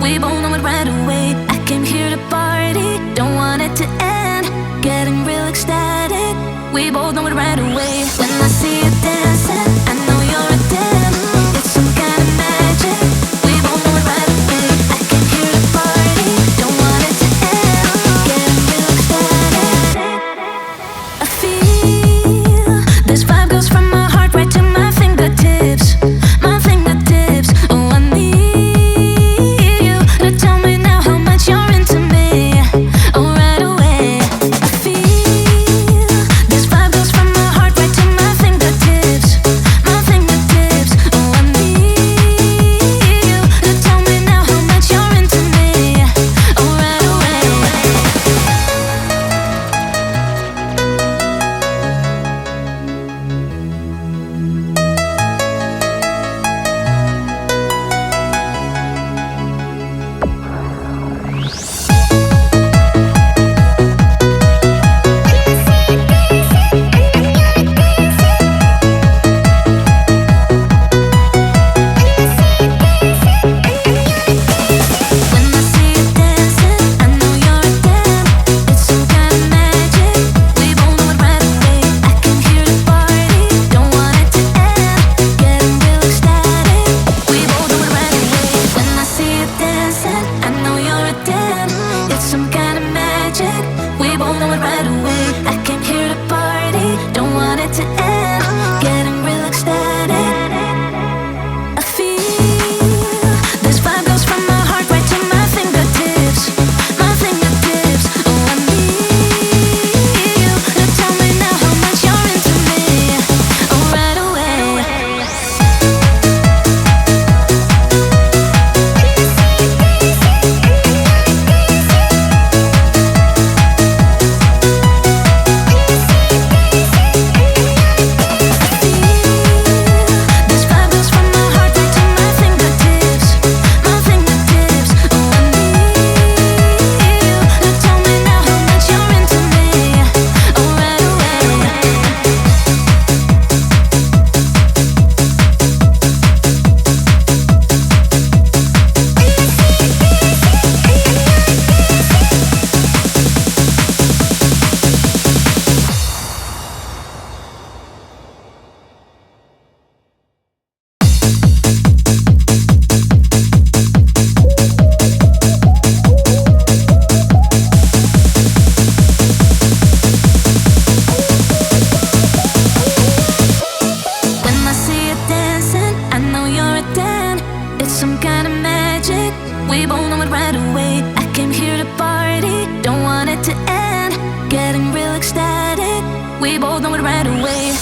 We both know it right away. I came here to party, don't want it to end. Getting real ecstatic. We both know it right away. When I see you dancing, I know you're a 10. It's some kind of magic. We both know it right away. I came here to party, don't want it to end. Getting real ecstatic. I feel this vibe goes from my heart right to my fingertips. My fingertips. Oh, I need you to tell me now how much you're into me. Oh, right away. I feel this vibe goes from my heart right to my fingertips. My fingertips. Oh, I need you to tell me now how much you're into me. Oh, right away. When I see you dancing, I know you're a 10. It's some kind of magic. We both know it right away. I came here to party, don't want it to end. Getting real ecstatic. We both know it right away. When I see you dancing, I know you're a 10. It's some kind of magic. We both know it right away. I came here to party, don't want it to end. Getting real ecstatic. I feel this vibe goes from my heart right to my fingertips. My fingertips. Oh, I need you to tell me now how much you're into me. Oh, right away. This vibe goes from my heart right to my fingertips. My fingertips. Oh, I need you to tell me now how much you're into me. Oh, right away. When I see you dancing, I know you're a 10. It's some kind of magic. We both know it right away. I came here to party, don't want it to end. Getting real ecstatic. We both know it right away.